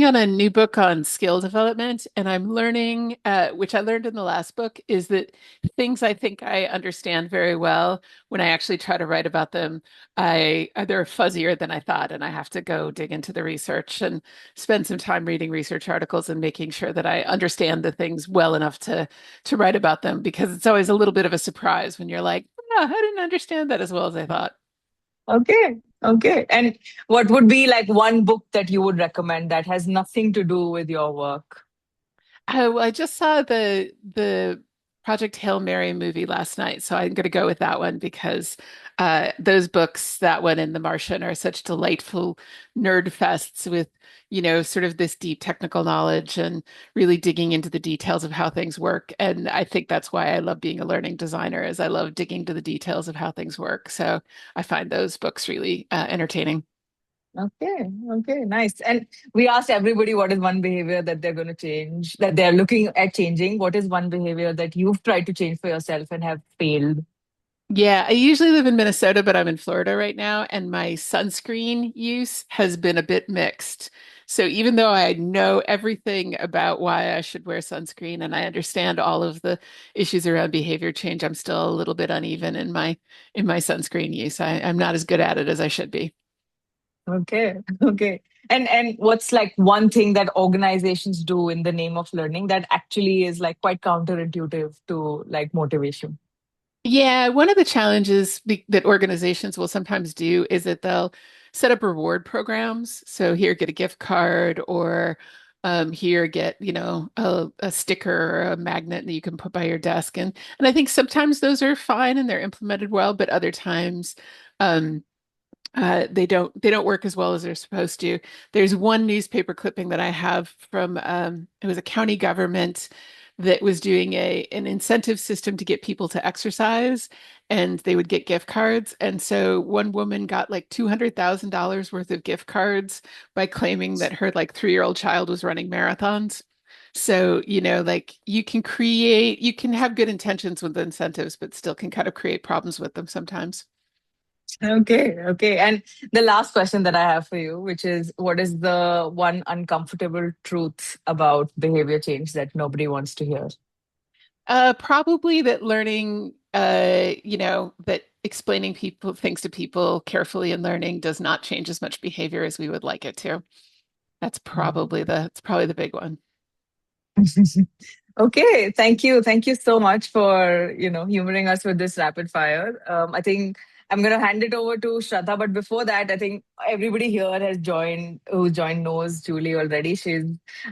working on a new book on skill development, and I'm learning, which I learned in the last book, is that things I think I understand very well, when I actually try to write about them, they're fuzzier than I thought, and I have to go dig into the research and spend some time reading research articles and making sure that I understand the things well enough to write about them, because it's always a little bit of a surprise when you're like, oh, I didn't understand that as well as I thought. Okay. Okay. And what would be like one book that you would recommend that has nothing to do with your work? Well, I just saw the Project Hail Mary movie last night, so I'm going to go with that one because those books, that one and The Martian, are such delightful nerd fests with, sort of this deep technical knowledge and really digging into the details of how things work. And I think that's why I love being a learning designer, is I love digging to the details of how things work. So I find those books really entertaining. Okay. Okay. Nice. And we asked everybody what is one behavior that they're going to change, that they're looking at changing. What is one behavior that you've tried to change for yourself and have failed? Yeah, I usually live in Minnesota, but I'm in Florida right now, and my sunscreen use has been a bit mixed. So even though I know everything about why I should wear sunscreen and I understand all of the issues around behavior change, I'm still a little bit uneven in my sunscreen use. I'm not as good at it as I should be. Okay. Okay. And what's like one thing that organizations do in the name of learning that actually is like quite counterintuitive to like motivation? Yeah, one of the challenges that organizations will sometimes do is that they'll set up reward programs. So here, get a gift card, or here, get, a sticker or a magnet that you can put by your desk. And I think sometimes those are fine and they're implemented well, but other times um, they don't work as well as they're supposed to. There's one newspaper clipping that I have from it was a county government that was doing an incentive system to get people to exercise, and they would get gift cards. And so one woman got like $200,000 worth of gift cards by claiming that her like 3-year-old child was running marathons. So, like you can have good intentions with incentives, but still can kind of create problems with them sometimes. Okay, okay. And the last question that I have for you, which is what is the one uncomfortable truth about behavior change that nobody wants to hear? Probably that learning, that explaining people things to people carefully and learning does not change as much behavior as we would like it to. That's probably the big one. Okay, thank you. Thank you so much for, humoring us with this rapid fire. I think I'm going to hand it over to Shraddha, but before that, I think everybody here who joined knows Julie already. She's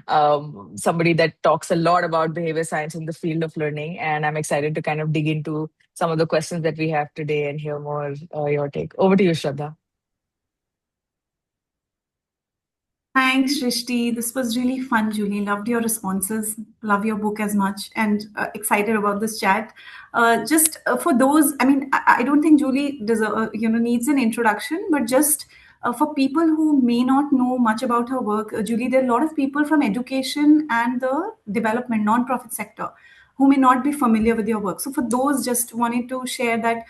somebody that talks a lot about behavior science in the field of learning, and I'm excited to kind of dig into some of the questions that we have today and hear more your take. Over to you, Shraddha. Thanks, Shrishti. This was really fun, Julie. Loved your responses. Love your book as much, and excited about this chat. Just for those, I mean, I don't think Julie needs an introduction, but just for people who may not know much about her work, Julie, there are a lot of people from education and the development nonprofit sector who may not be familiar with your work. So for those, just wanted to share that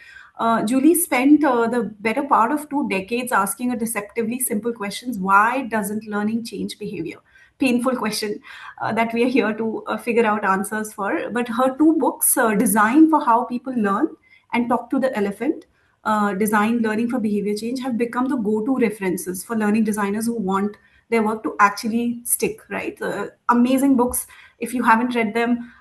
Julie spent the better part of 2 decades asking a deceptively simple questions. Why doesn't learning change behavior? Painful question that we are here to figure out answers for. But her 2 books, Design for How People Learn and Talk to the Elephant, Design Learning for Behavior Change, have become the go-to references for learning designers who want their work to actually stick, right? Amazing books. If you haven't read them,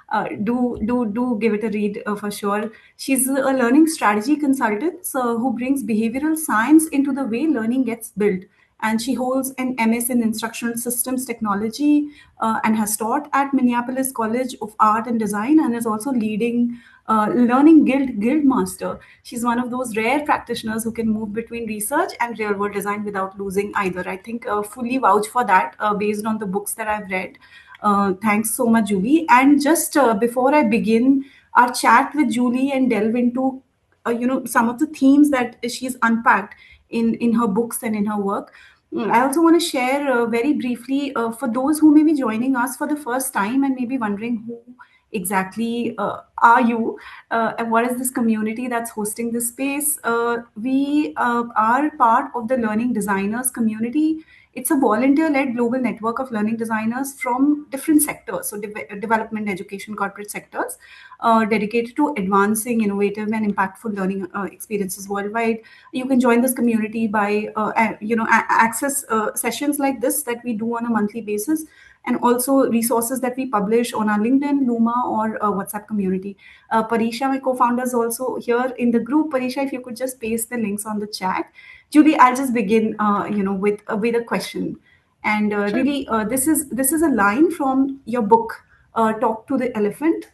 do give it a read for sure. She's a learning strategy consultant who brings behavioral science into the way learning gets built. And she holds an MS in Instructional Systems Technology and has taught at Minneapolis College of Art and Design, and is also leading Learning Guild Master. She's one of those rare practitioners who can move between research and real world design without losing either. I think fully vouch for that based on the books that I've read. Thanks so much, Julie. And just before I begin our chat with Julie and delve into some of the themes that she's unpacked in her books and in her work, I also want to share very briefly for those who may be joining us for the first time and may be wondering who exactly are you, and what is this community that's hosting this space. We are part of the Learning Designers community. It's a volunteer-led global network of learning designers from different sectors, so development, education, corporate sectors, dedicated to advancing innovative and impactful learning experiences worldwide. You can join this community by access sessions like this that we do on a monthly basis, and also resources that we publish on our LinkedIn, Luma, or WhatsApp community. Parisha, my co-founder, is also here in the group. Parisha, if you could just paste the links on the chat. Julie, I'll just begin, with a question. And Sure. really, this is a line from your book, "Talk to the Elephant: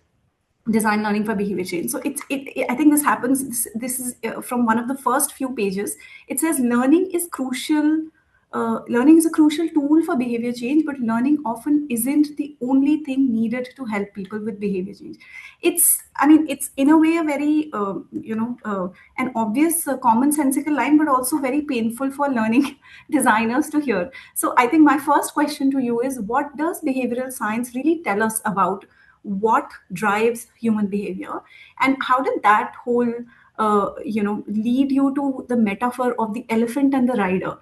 Design Learning for Behavior Change." So I think this happens. This is from one of the first few pages. It says learning is crucial. Learning is a crucial tool for behavior change, but learning often isn't the only thing needed to help people with behavior change. It's in a way a very, an obvious, commonsensical line, but also very painful for learning designers to hear. So I think my first question to you is, what does behavioral science really tell us about what drives human behavior, and how did that whole lead you to the metaphor of the elephant and the rider?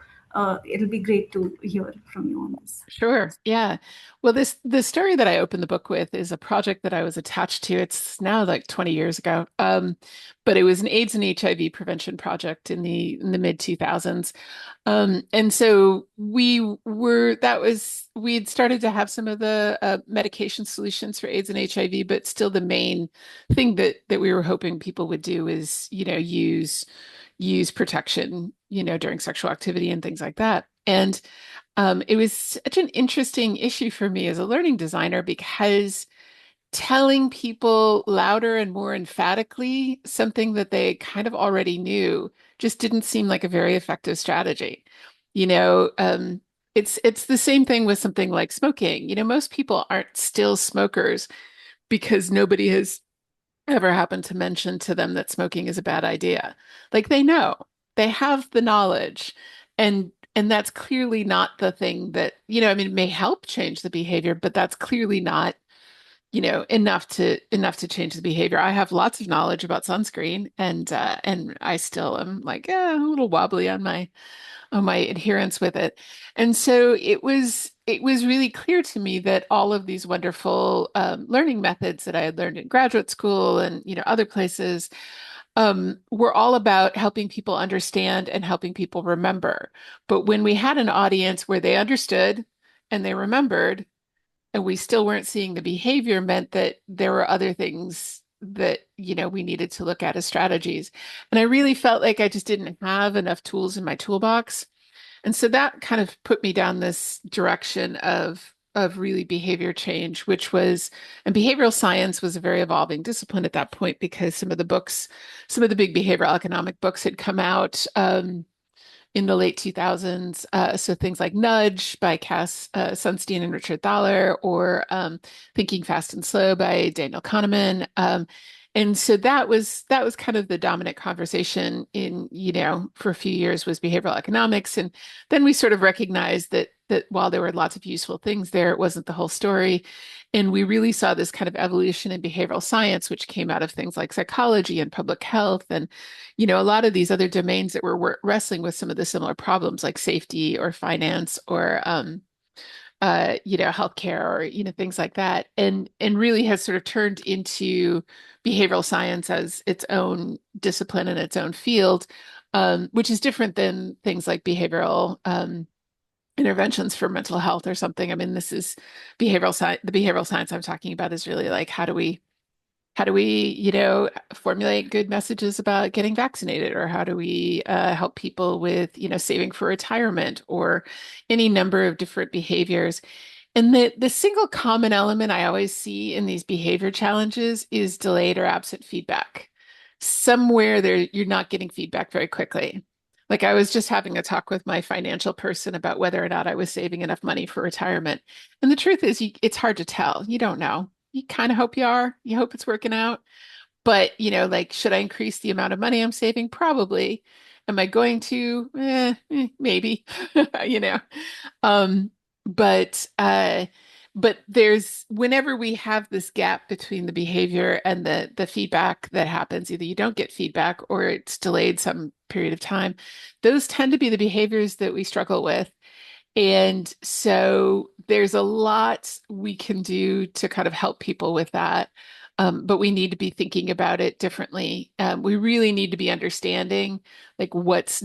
It'll be great to hear from you on this. Sure. Yeah. Well, the story that I opened the book with is a project that I was attached to. It's now like 20 years ago. But it was an AIDS and HIV prevention project in the mid 2000s. And so we had started to have some of the medication solutions for AIDS and HIV, but still the main thing that we were hoping people would do is, use protection, during sexual activity and things like that. And it was such an interesting issue for me as a learning designer because telling people louder and more emphatically something that they kind of already knew just didn't seem like a very effective strategy. You know, um, it's the same thing with something like smoking. Most people aren't still smokers because nobody has ever happened to mention to them that smoking is a bad idea. Like they know, they have the knowledge, and that's clearly not the thing that, it may help change the behavior, but that's clearly not, enough to change the behavior. I have lots of knowledge about sunscreen, and I still am like a little wobbly on my adherence with it. And so it was really clear to me that all of these wonderful learning methods that I had learned in graduate school and other places were all about helping people understand and helping people remember. But when we had an audience where they understood and they remembered, and we still weren't seeing the behavior, meant that there were other things that we needed to look at as strategies. And I really felt like I just didn't have enough tools in my toolbox. And so that kind of put me down this direction of really behavior change, and behavioral science was a very evolving discipline at that point because some of the big behavioral economic books had come out. In the late 2000s. So things like Nudge by Cass Sunstein and Richard Thaler, or Thinking Fast and Slow by Daniel Kahneman. And so that was kind of the dominant conversation for a few years was behavioral economics. And then we sort of recognized that while there were lots of useful things there, it wasn't the whole story. And we really saw this kind of evolution in behavioral science, which came out of things like psychology and public health and a lot of these other domains that were wrestling with some of the similar problems like safety or finance or healthcare or things like that, and really has sort of turned into behavioral science as its own discipline and its own field, which is different than things like behavioral interventions for mental health or something. I mean, this is behavioral science. The behavioral science I'm talking about is really like how do we, formulate good messages about getting vaccinated, or how do we help people with, saving for retirement, or any number of different behaviors. And the single common element I always see in these behavior challenges is delayed or absent feedback. Somewhere there, you're not getting feedback very quickly. Like I was just having a talk with my financial person about whether or not I was saving enough money for retirement. And the truth is, it's hard to tell. You don't know. You kind of hope you are. You hope it's working out. But, like, should I increase the amount of money I'm saving? Probably. Am I going to? Maybe, you know. Um, but But there's whenever we have this gap between the behavior and the feedback that happens, either you don't get feedback or it's delayed some period of time, those tend to be the behaviors that we struggle with. And so there's a lot we can do to kind of help people with that. But we need to be thinking about it differently. We really need to be understanding like what's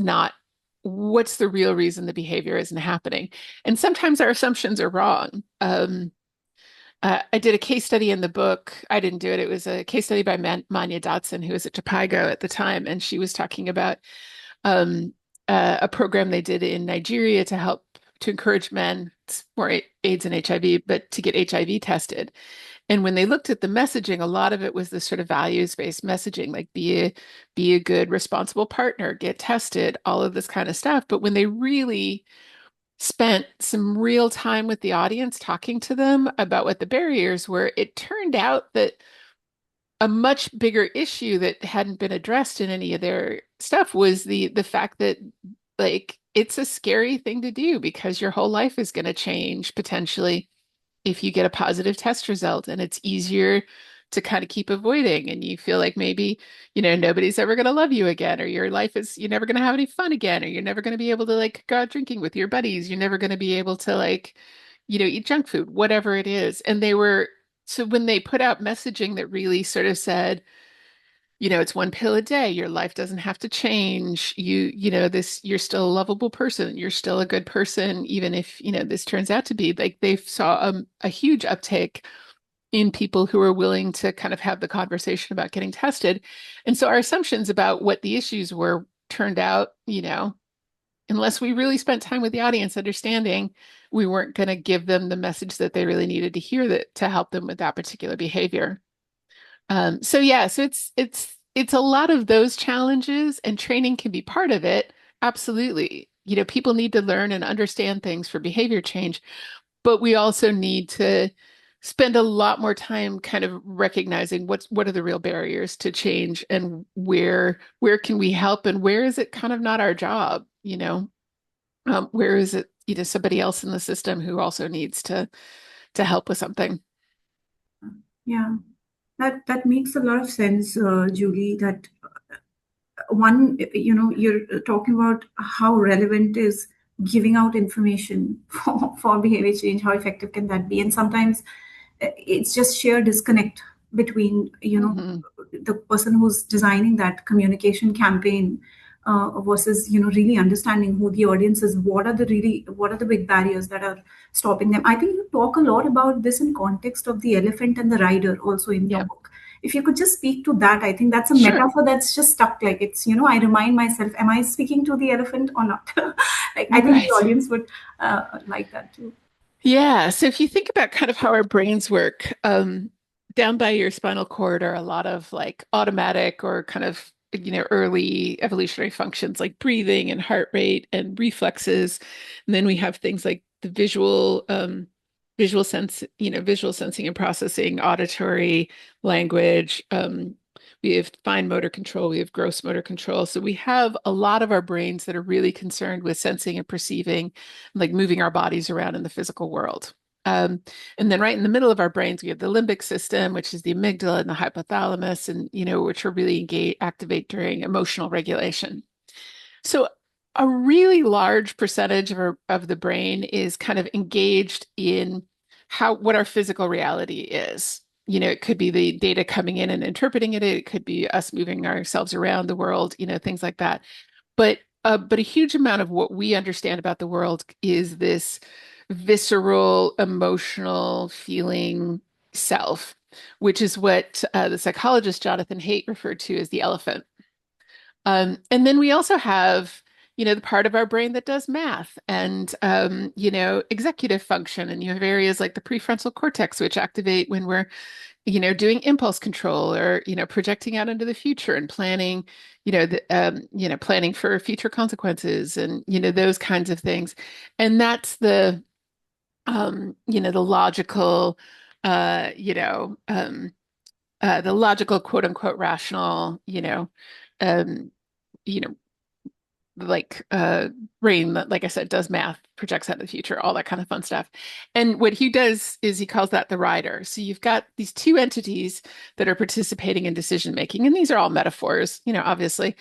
the real reason the behavior isn't happening. And sometimes our assumptions are wrong. I did a case study in the book. I didn't do it. It was a case study by Manya Dotson, who was at Topago at the time, and she was talking about um, a program they did in Nigeria to help to encourage men for AIDS and HIV, but to get HIV tested. And when they looked at the messaging, a lot of it was this sort of values-based messaging, like be a good, responsible partner, get tested, all of this kind of stuff. But when they really spent some real time with the audience talking to them about what the barriers were, it turned out that a much bigger issue that hadn't been addressed in any of their stuff was the fact that like it's a scary thing to do because your whole life is going to change potentially if you get a positive test result, and it's easier to kind of keep avoiding, and you feel like maybe nobody's ever going to love you again, or your life is you're never going to have any fun again, or you're never going to be able to like go out drinking with your buddies, you're never going to be able to like eat junk food, whatever it is. And they were so when they put out messaging that really sort of said, it's one pill a day. Your life doesn't have to change. You're still a lovable person. You're still a good person, even if, this turns out to be like they saw a huge uptake in people who are willing to kind of have the conversation about getting tested. And so our assumptions about what the issues were turned out, unless we really spent time with the audience understanding, we weren't going to give them the message that they really needed to hear that to help them with that particular behavior. So yeah, so it's a lot of those challenges, and training can be part of it. Absolutely. People need to learn and understand things for behavior change, but we also need to spend a lot more time kind of recognizing what are the real barriers to change, and where can we help, and where is it kind of not our job, where is it, somebody else in the system who also needs to help with something. Yeah, that makes a lot of sense, Julie. That one, you're talking about how relevant is giving out information for behavior change. How effective can that be? And sometimes it's just sheer disconnect between Hmm. the person who's designing that communication campaign versus really understanding who the audience is. What are the big barriers that are stopping them? I think you talk a lot about this in context of the elephant and the rider also in your Yeah, book. If you could just speak to that, I think that's a sure. metaphor that's just stuck. Like it's, I remind myself, am I speaking to the elephant or not? Like I think the Right. audience would like that too. Yeah. So if you think about kind of how our brains work, down by your spinal cord are a lot of like automatic or kind of, early evolutionary functions like breathing and heart rate and reflexes. And then we have things like the visual sensing and processing, auditory, language. We have fine motor control, we have gross motor control. So we have a lot of our brains that are really concerned with sensing and perceiving, like moving our bodies around in the physical world. Um, and then right in the middle of our brains, we have the limbic system, which is the amygdala and the hypothalamus, and which are really activate during emotional regulation. So a really large percentage of the brain is kind of engaged in what our physical reality is. It could be the data coming in and interpreting it. It could be us moving ourselves around the world, things like that. But a huge amount of what we understand about the world is this visceral, emotional feeling self, which is what the psychologist Jonathan Haidt referred to as the elephant. And then we also have, the part of our brain that does math and, executive function. And you have areas like the prefrontal cortex, which activate when we're, doing impulse control or, projecting out into the future and planning, planning for future consequences and, those kinds of things. And that's the logical, uh, you know, um, the logical quote unquote rational, um, you know, like brain that, like I said, does math, projects out of the future, all that kind of fun stuff. And what he does is he calls that the rider. So you've got these two entities that are participating in decision making, and these are all metaphors, obviously.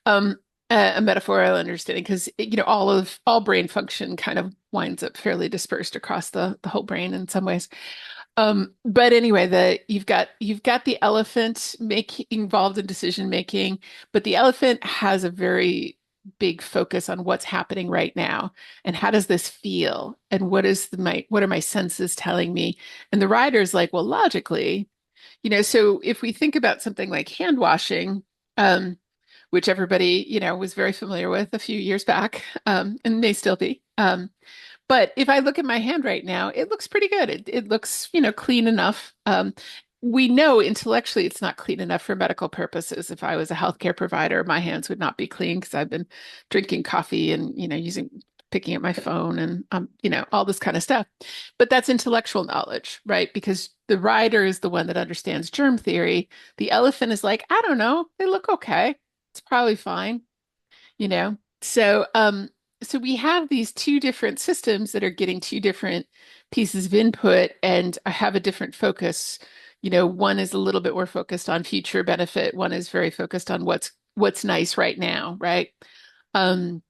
Um, a metaphorical understanding because all brain function kind of winds up fairly dispersed across the whole brain in some ways. But anyway, you've got the elephant involved in decision making, but the elephant has a very big focus on what's happening right now and how does this feel and what are my senses telling me? And the rider's like, well, logically, so if we think about something like hand washing, which everybody, was very familiar with a few years back, and may still be. But if I look at my hand right now, it looks pretty good. It looks, clean enough. We know intellectually it's not clean enough for medical purposes. If I was a healthcare provider, my hands would not be clean because I've been drinking coffee and, picking up my phone and, all this kind of stuff. But that's intellectual knowledge, right? Because the rider is the one that understands germ theory. The elephant is like, I don't know, they look okay. It's probably fine, you know? So we have these two different systems that are getting two different pieces of input and have a different focus. One is a little bit more focused on future benefit. One is very focused on what's nice right now, right? Um,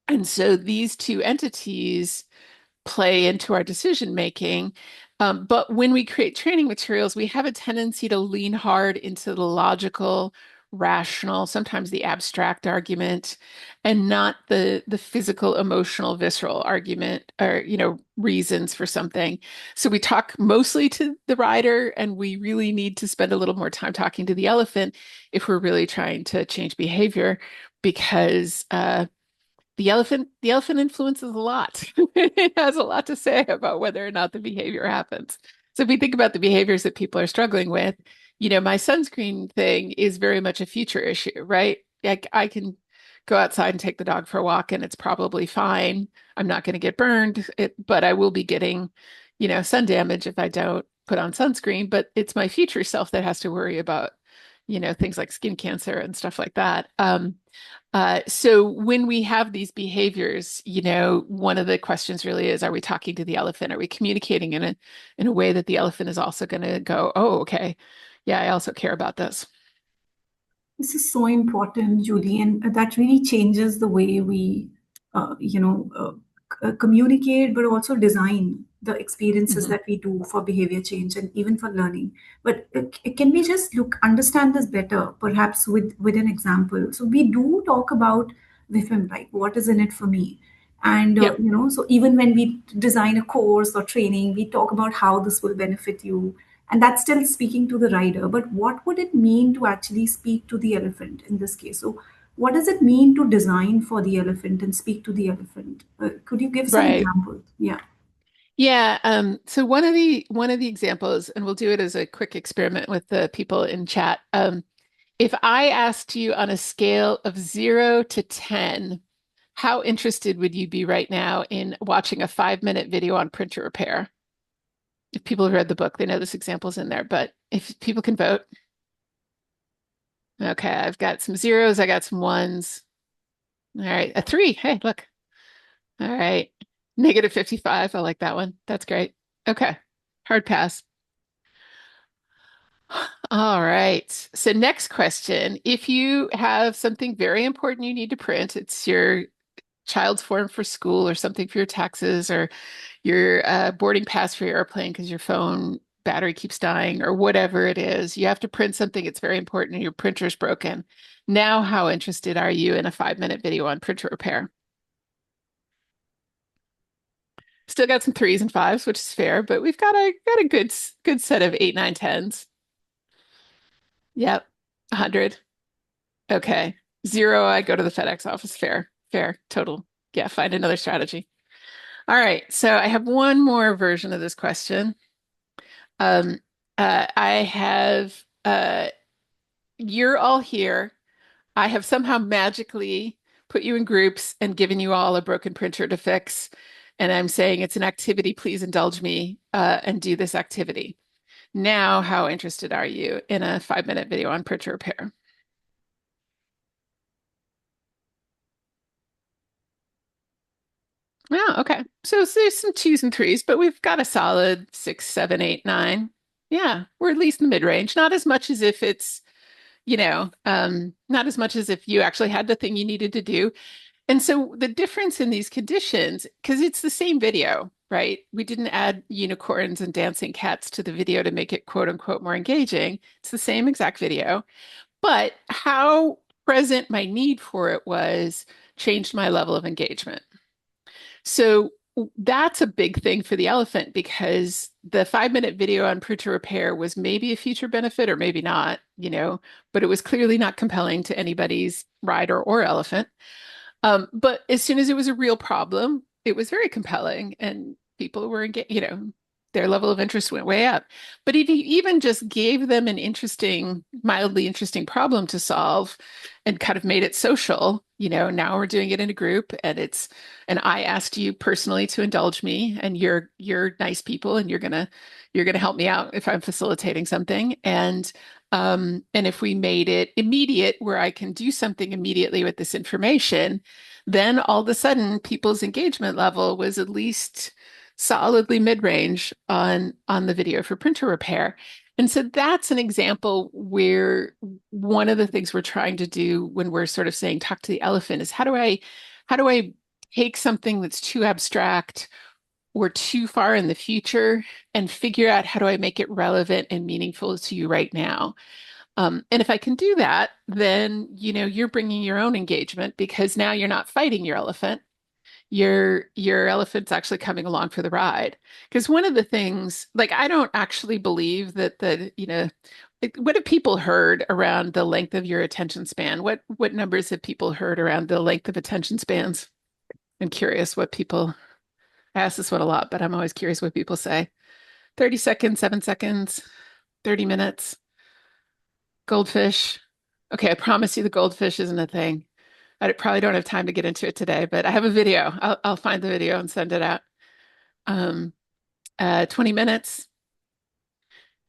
and so these two entities play into our decision making. But when we create training materials, we have a tendency to lean hard into the logical, rational, sometimes the abstract argument, and not the physical, emotional, visceral argument or, reasons for something. So we talk mostly to the rider, and we really need to spend a little more time talking to the elephant if we're really trying to change behavior, because the elephant influences a lot. It has a lot to say about whether or not the behavior happens. So if we think about the behaviors that people are struggling with, my sunscreen thing is very much a future issue, right? Like I can go outside and take the dog for a walk and it's probably fine. I'm not going to get burned, but I will be getting, sun damage if I don't put on sunscreen. But it's my future self that has to worry about, things like skin cancer and stuff like that. So when we have these behaviors, one of the questions really is, are we talking to the elephant? Are we communicating in a way that the elephant is also going to go, oh, okay, yeah, I also care about this. This is so important, Julie, and that really changes the way we, communicate, but also design the experiences Mhm. that we do for behavior change and even for learning. But can we just understand this better, perhaps with an example? So we do talk about WIFM, right? What is in it for me? And Yep, so even when we design a course or training, we talk about how this will benefit you, and that's still speaking to the rider. But what would it mean to actually speak to the elephant in this case? So what does it mean to design for the elephant and speak to the elephant? Could you give some right. examples? Yeah. Yeah, so one of the examples, and we'll do it as a quick experiment with the people in chat. If I asked you on a scale of 0 to 10, how interested would you be right now in watching a 5-minute video on printer repair? If people have read the book, they know this example's in there, but if people can vote. Okay, I've got some zeros, I got some ones. All right, a three. Hey, look. All right. -55. I like that one. That's great. Okay. Hard pass. All right. So next question. If you have something very important you need to print, it's your child's form for school or something for your taxes or your boarding pass for your airplane because your phone battery keeps dying or whatever it is. You have to print something. It's very important and your printer's broken. Now, how interested are you in a 5-minute video on printer repair? Still got some threes and fives, which is fair, but we've got a good set of eight, nine, tens. Yep, 100. Okay. Zero, I go to the FedEx office. Fair, fair, total. Yeah, find another strategy. All right. So I have one more version of this question. Um, I have you're all here. I have somehow magically put you in groups and given you all a broken printer to fix. And I'm saying it's an activity. Please indulge me and do this activity. Now, how interested are you in a 5-minute video on printer repair? Yeah, okay. So there's some twos and threes, but we've got a solid six, seven, eight, nine. Yeah, we're at least in the mid-range. Not as much as if it's, not as much as if you actually had the thing you needed to do. And so the difference in these conditions, because it's the same video, right? We didn't add unicorns and dancing cats to the video to make it quote unquote more engaging. It's the same exact video, but how present my need for it was changed my level of engagement. So that's a big thing for the elephant because the 5 minute video on prue to repair was maybe a future benefit or maybe not, but it was clearly not compelling to anybody's rider or elephant. But as soon as it was a real problem, it was very compelling and people were engaged, their level of interest went way up. But if you even just gave them an interesting, mildly interesting problem to solve and kind of made it social, now we're doing it in a group and I asked you personally to indulge me and you're nice people and you're gonna help me out if I'm facilitating something. And if we made it immediate where I can do something immediately with this information, then all of a sudden people's engagement level was at least solidly mid-range on the video for printer repair. And so that's an example where one of the things we're trying to do when we're sort of saying talk to the elephant is how do I take something that's too abstract or too far in the future and figure out how do I make it relevant and meaningful to you right now. And if I can do that, then you're bringing your own engagement because now you're not fighting your elephant. Your elephant's actually coming along for the ride. Because one of the things, like I don't actually believe that what have people heard around the length of your attention span? What numbers have people heard around the length of attention spans? I'm curious what people I ask this one a lot, but I'm always curious what people say. 30 seconds, 7 seconds, 30 minutes, goldfish. Okay, I promise you the goldfish isn't a thing. I probably don't have time to get into it today, but I have a video. I'll find the video and send it out. Um, 20 minutes,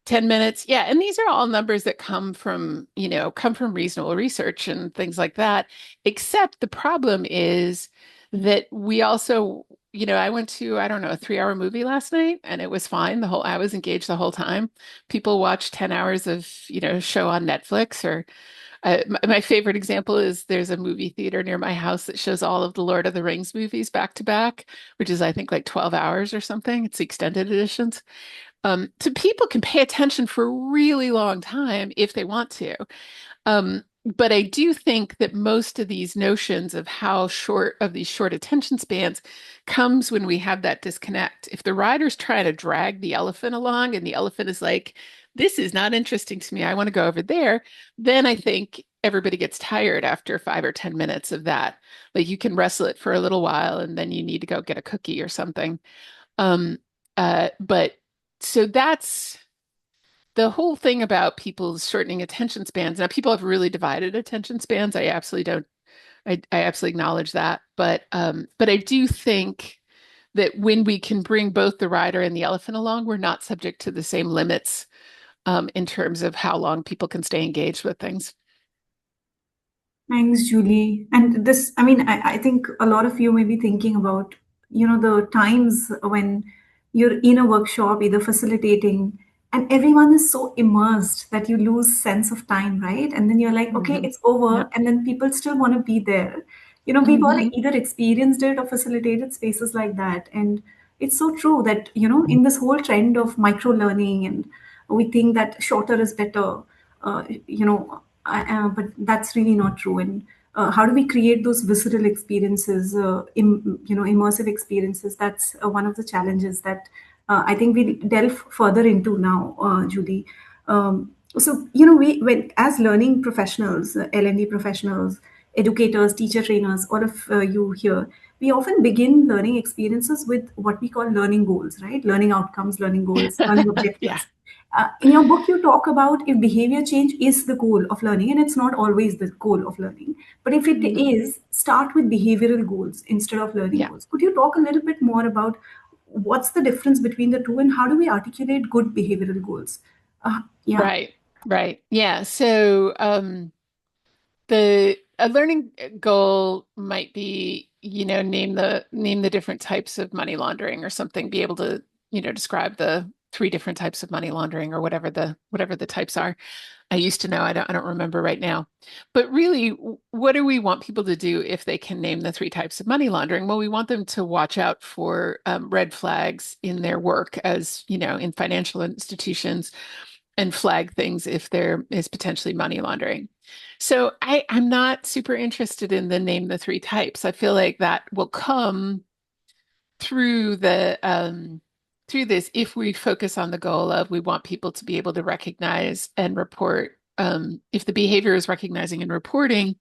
10 minutes. Yeah, and these are all numbers that come from reasonable research and things like that. Except the problem is that we also, I went to, I don't know, a 3 hour movie last night and it was fine. I was engaged the whole time. People watch 10 hours of, show on Netflix or my favorite example is there's a movie theater near my house that shows all of the Lord of the Rings movies back to back, which is I think like 12 hours or something. It's the extended editions. So people can pay attention for a really long time if they want to. But I do think that most of these notions of how short of these short attention spans comes when we have that disconnect. If the rider's trying to drag the elephant along and the elephant is like, this is not interesting to me, I want to go over there, then I think everybody gets tired after 5 or 10 minutes of that. Like you can wrestle it for a little while and then you need to go get a cookie or something. Um, but so that's the whole thing about people's shortening attention spans. Now, people have really divided attention spans. I absolutely don't. I absolutely acknowledge that. But I do think that when we can bring both the rider and the elephant along, we're not subject to the same limits in terms of how long people can stay engaged with things. Thanks, Julie. And this, I mean, I think a lot of you may be thinking about, the times when you're in a workshop, either facilitating, and everyone is so immersed that you lose sense of time, right? And then you're like, okay, Hmm. it's over, Yeah. and then people still want to be there. We've all Hmm. either experienced it or facilitated spaces like that. And it's so true that, in this whole trend of micro learning, and we think that shorter is better, but that's really not true. And how do we create those visceral experiences, immersive experiences? That's one of the challenges that I think we delve further into now, Julie. So when as learning professionals, L&D professionals, educators, teacher trainers, all of you here, we often begin learning experiences with what we call learning goals, right? Learning outcomes, learning goals, learning Yeah. objectives. In your book, you talk about if behavior change is the goal of learning, and it's not always the goal of learning. But if it Mhm. is, start with behavioral goals instead of learning Yeah. goals. Could you talk a little bit more about what's the difference between the two and how do we articulate good behavioral goals? Yeah. Right. Right. Yeah. So the a learning goal might be name the different types of money laundering or something, be able to, describe the three different types of money laundering or whatever the types are. I used to know, I don't remember right now. But really, what do we want people to do if they can name the three types of money laundering? Well, we want them to watch out for red flags in their work as, in financial institutions and flag things if there is potentially money laundering. So I'm not super interested in the name the three types. I feel like that will come through through this if we focus on the goal of we want people to be able to recognize and report if the behavior is recognizing and reporting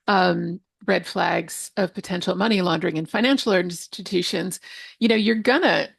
red flags of potential money laundering in financial institutions, you're gonna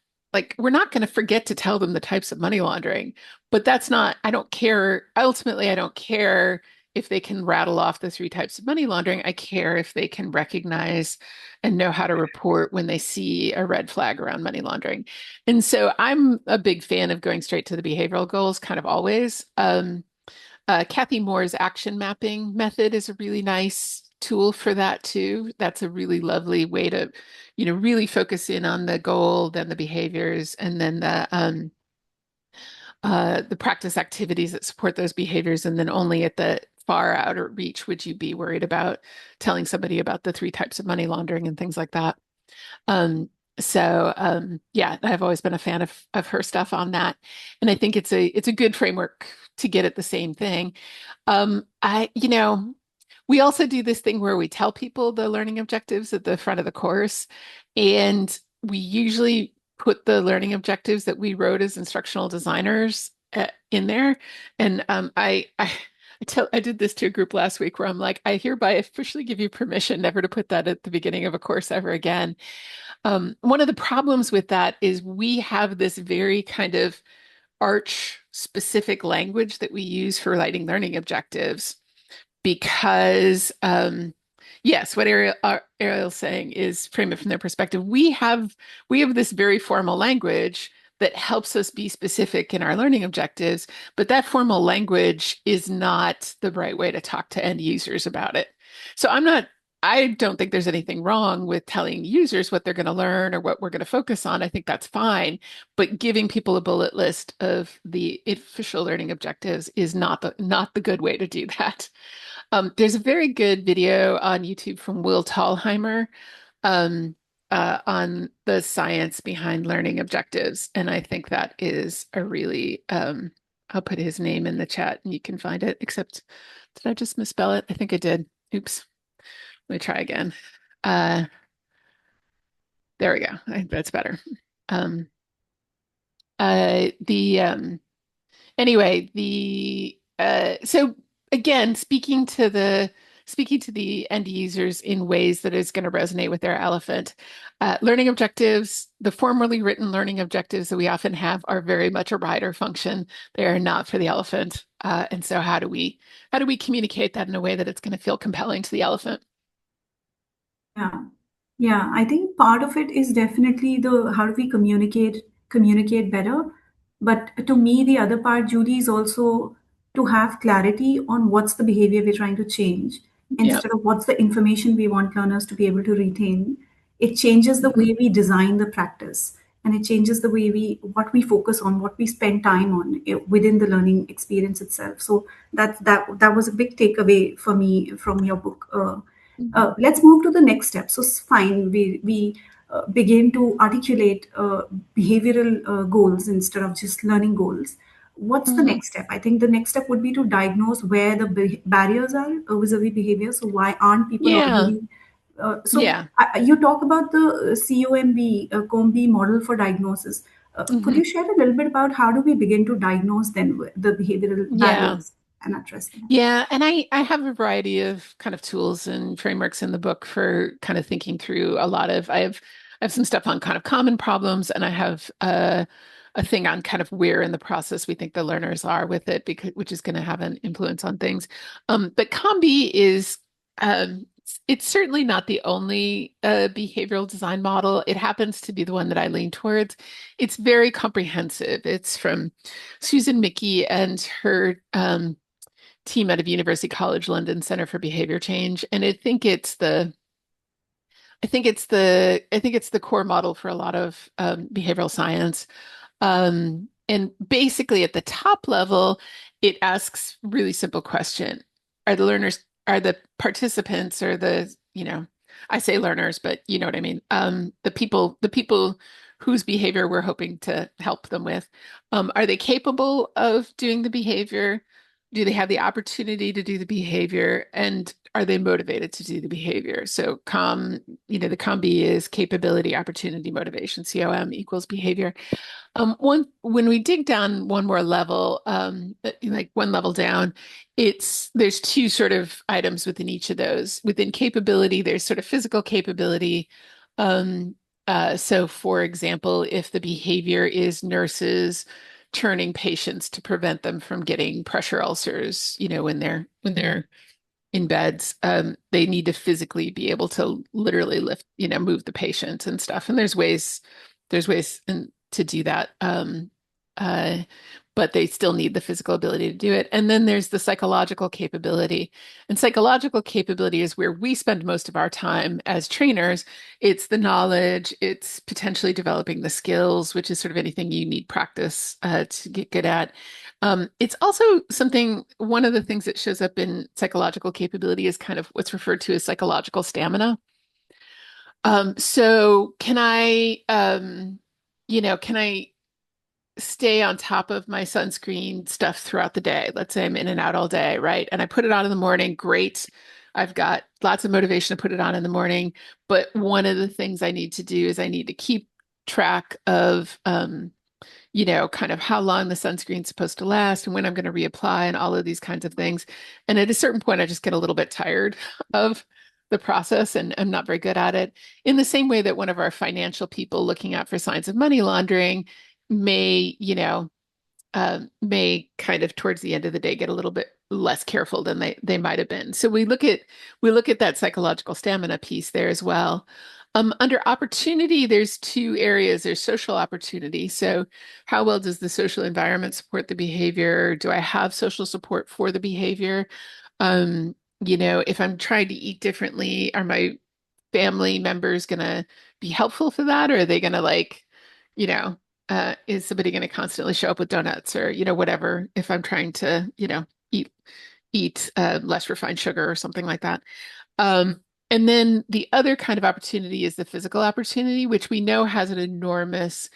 we're not gonna forget to tell them the types of money laundering, but that's not, I don't care. Ultimately, I don't care if they can rattle off the three types of money laundering. I care if they can recognize and know how to report when they see a red flag around money laundering. And so I'm a big fan of going straight to the behavioral goals, kind of always. Kathy Moore's action mapping method is a really nice tool for that too. That's a really lovely way to, really focus in on the goal, then the behaviors, and then the practice activities that support those behaviors. And then only at the far outer reach would you be worried about telling somebody about the three types of money laundering and things like that. Yeah, I've always been a fan of her stuff on that, and I think it's a good framework to get at the same thing. We also do this thing where we tell people the learning objectives at the front of the course, and we usually put the learning objectives that we wrote as instructional designers in there. And I did this to a group last week where I'm like, I hereby officially give you permission never to put that at the beginning of a course ever again. One of the problems with that is we have this very kind of arch specific language that we use for writing learning objectives because yes, what Ariel's saying is frame it from their perspective. We have this very formal language that helps us be specific in our learning objectives, but that formal language is not the right way to talk to end users about it. So I don't think there's anything wrong with telling users what they're going to learn or what we're going to focus on. I think that's fine. But giving people a bullet list of the official learning objectives is not the good way to do that. There's a very good video on YouTube from Will Tallheimer um, on the science behind learning objectives. And I think that is a really, I'll put his name in the chat and you can find it, except did I just misspell it? I think I did. Oops. Let me try again. Uh, there we go. I think that's better. Um, the anyway, the so again, speaking to the end users in ways that is going to resonate with their elephant. Learning objectives, the formally written learning objectives that we often have are very much a rider function. They are not for the elephant. And so how do we communicate that in a way that it's going to feel compelling to the elephant? Yeah. Yeah, I think part of it is definitely the how do we communicate better. But to me, the other part, Julie, is also to have clarity on what's the behavior we're trying to change Yeah. instead of what's the information we want learners to be able to retain. It changes the Mhm. way we design the practice and it changes the way we what we focus on, what we spend time on within the learning experience itself. So that was a big takeaway for me from your book. Mhm. Let's move to the next step. So fine, we begin to articulate behavioral goals instead of just learning goals. What's the Mhm. next step? I think the next step would be to diagnose where the barriers are vis-a-vis behavior. So why aren't people Yeah. already? Yeah. You talk about the COMB model for diagnosis. Could Mhm. you share a little bit about how do we begin to diagnose then the behavioral Yeah. barriers and address them? Yeah, and I have a variety of kind of tools and frameworks in the book for kind of thinking through a lot of I have some stuff on kind of common problems and I have a thing on kind of where in the process we think the learners are with it because which is going to have an influence on things. But COMBI is it's certainly not the only behavioral design model. It happens to be the one that I lean towards. It's very comprehensive. It's from Susan Mickey and her team out of University College London Center for Behavior Change. And I think it's I think it's the core model for a lot of behavioral science. And basically at the top level, it asks really simple question. Are the participants or I say learners, but you know what I mean. The people whose behavior we're hoping to help them with, are they capable of doing the behavior? Do they have the opportunity to do the behavior? And are they motivated to do the behavior? So the COM-B is capability, opportunity, motivation. COM equals behavior. When we dig down one more level, like one level down, there's two sort of items within each of those. Within capability, there's sort of physical capability. Um, so, for example, if the behavior is nurses turning patients to prevent them from getting pressure ulcers, when they're in beds, they need to physically be able to literally move the patient and stuff. And there's ways to do that. Uh, but they still need the physical ability to do it. And then there's the psychological capability. And psychological capability is where we spend most of our time as trainers. It's the knowledge, it's potentially developing the skills, which is sort of anything you need practice to get good at. It's also one of the things that shows up in psychological capability is kind of what's referred to as psychological stamina. So can I stay on top of my sunscreen stuff throughout the day? Let's say I'm in and out all day, right? And I put it on in the morning. Great. I've got lots of motivation to put it on in the morning. But one of the things I need to do is I need to keep track of kind of how long the sunscreen's supposed to last and when I'm going to reapply and all of these kinds of things. And at a certain point, I just get a little bit tired of the process and I'm not very good at it. In the same way that one of our financial people looking out for signs of money laundering may, may kind of towards the end of the day get a little bit less careful than they might have been. So we look at that psychological stamina piece there as well. Under opportunity, there's two areas. There's social opportunity. So how well does the social environment support the behavior? Do I have social support for the behavior? If I'm trying to eat differently, are my family members going to be helpful for that? Or are they going to you know, is somebody going to constantly show up with donuts or, whatever, if I'm trying to, eat, less refined sugar or something like that. Um, and then the other kind of opportunity is the physical opportunity, which we know has an enormous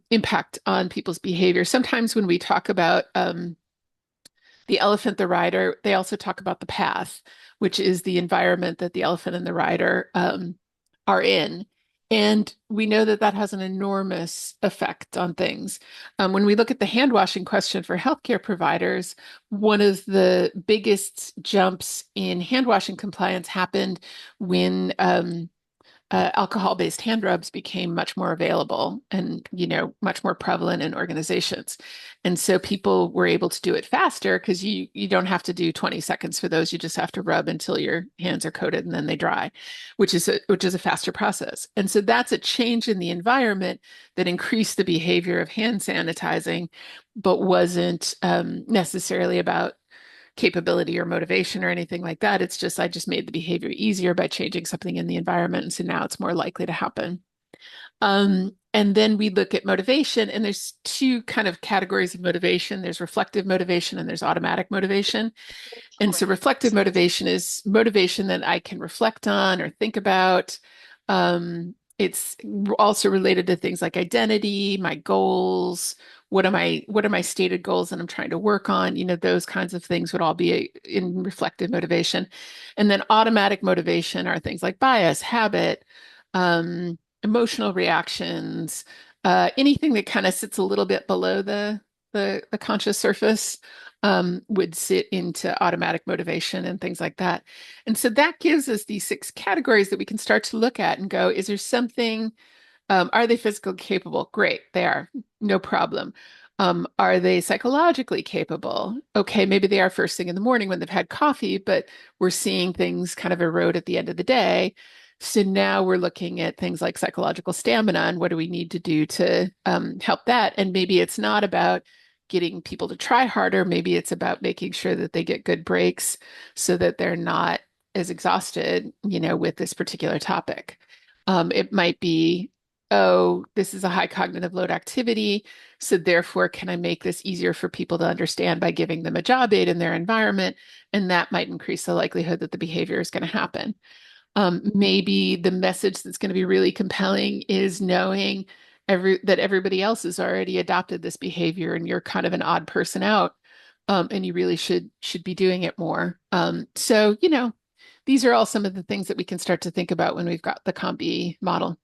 impact on people's behavior. Sometimes when we talk about the elephant, the rider, they also talk about the path, which is the environment that the elephant and the rider are in. And we know that that has an enormous effect on things. When we look at the hand washing question for healthcare providers, one of the biggest jumps in hand washing compliance happened when alcohol-based hand rubs became much more available and much more prevalent in organizations, and so people were able to do it faster because you don't have to do 20 seconds for those. You just have to rub until your hands are coated and then they dry, which is a faster process. And so that's a change in the environment that increased the behavior of hand sanitizing, but wasn't necessarily about capability or motivation or anything like that. It's just I just made the behavior easier by changing something in the environment. And so now it's more likely to happen. And then we look at motivation, and there's two kind of categories of motivation. There's reflective motivation and there's automatic motivation. And so reflective motivation is motivation that I can reflect on or think about. It's also related to things like identity, my goals, what are my stated goals that I'm trying to work on? Those kinds of things would all be in reflective motivation. And then automatic motivation are things like bias, habit, emotional reactions, anything that kind of sits a little bit below the conscious surface would sit into automatic motivation and things like that. And so that gives us these six categories that we can start to look at and go, is there something, are they physically capable? Great, they are, no problem. Are they psychologically capable? Okay, maybe they are first thing in the morning when they've had coffee, but we're seeing things kind of erode at the end of the day. So now we're looking at things like psychological stamina and what do we need to do to help that? And maybe it's not about getting people to try harder. Maybe it's about making sure that they get good breaks so that they're not as exhausted, with this particular topic. It might be, oh, this is a high cognitive load activity, so therefore, can I make this easier for people to understand by giving them a job aid in their environment? And that might increase the likelihood that the behavior is going to happen. Maybe the message that's going to be really compelling is knowing that everybody else has already adopted this behavior and you're kind of an odd person out, and you really should be doing it more. So, these are all some of the things that we can start to think about when we've got the COM-B model.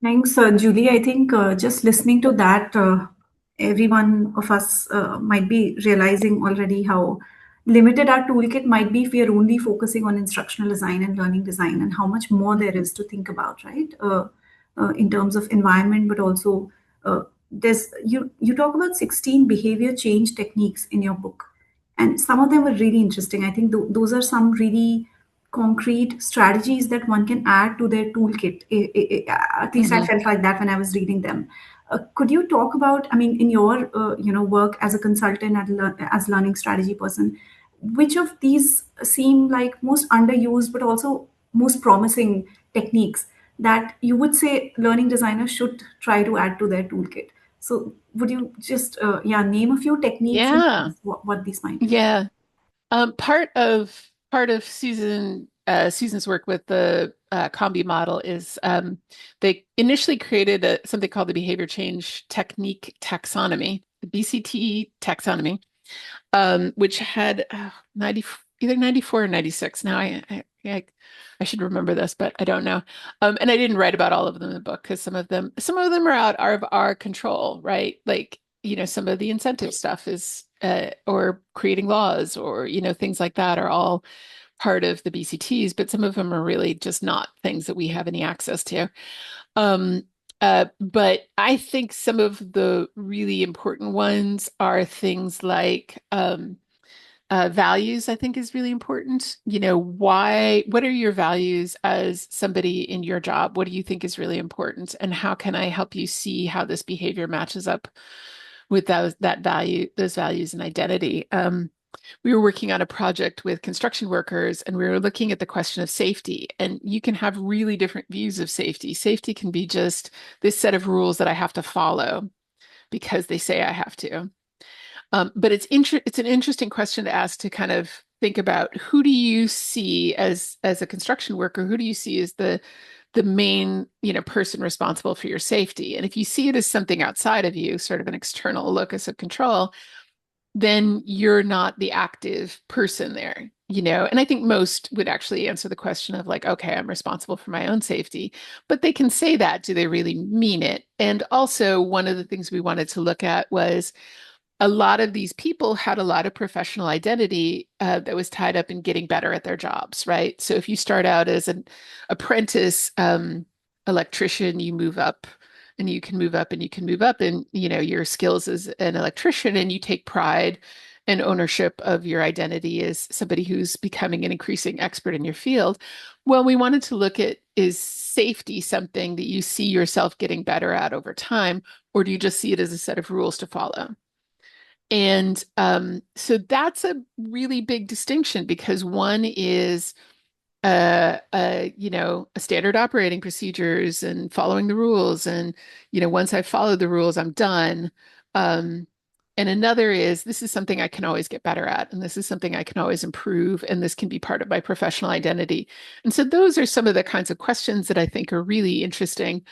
Thanks, Julie. I think just listening to that, every one of us might be realizing already how limited our toolkit might be if we are only focusing on instructional design and learning design, and how much more there is to think about, right? In terms of environment, but also there's you talk about 16 behavior change techniques in your book, and some of them are really interesting. I think those are some really concrete strategies that one can add to their toolkit. At least I Mhm. felt like that when I was reading them. Could you talk about, I mean, in your work as a consultant, as learning strategy person, which of these seem like most underused but also most promising techniques that you would say learning designers should try to add to their toolkit? So would you just name a few techniques and Yeah. what these might be? Yeah. Part of Susan's work with the COM-B model is they initially created something called the behavior change technique taxonomy, the BCT taxonomy, which had 90, either 94 or 96. Now I should remember this, but I don't know. And I didn't write about all of them in the book because some of them are out of our control, right? Like, some of the incentive stuff is or creating laws or, things like that are all part of the BCTs, but some of them are really just not things that we have any access to. Um, but I think some of the really important ones are things like values, I think is really important. What are your values as somebody in your job? What do you think is really important? And how can I help you see how this behavior matches up with those values and identity? We were working on a project with construction workers and we were looking at the question of safety. And you can have really different views of safety. Safety can be just this set of rules that I have to follow because they say I have to. But it's an interesting question to ask, to kind of think about, who do you see as a construction worker? Who do you see as the main, person responsible for your safety? And if you see it as something outside of you, sort of an external locus of control, then you're not the active person there. And I think most would actually answer the question of like, okay, I'm responsible for my own safety, but they can say that. Do they really mean it? And also, one of the things we wanted to look at was a lot of these people had a lot of professional identity that was tied up in getting better at their jobs, right? So if you start out as an apprentice electrician, you move up and you can move up and you can move up and your skills as an electrician, and you take pride and ownership of your identity as somebody who's becoming an increasing expert in your field. Well, we wanted to look at, is safety something that you see yourself getting better at over time, or do you just see it as a set of rules to follow? And so that's a really big distinction, because one is a standard operating procedures and following the rules, and once I follow the rules, I'm done. Um, and another is, this is something I can always get better at, and this is something I can always improve, and this can be part of my professional identity. And so those are some of the kinds of questions that I think are really interesting.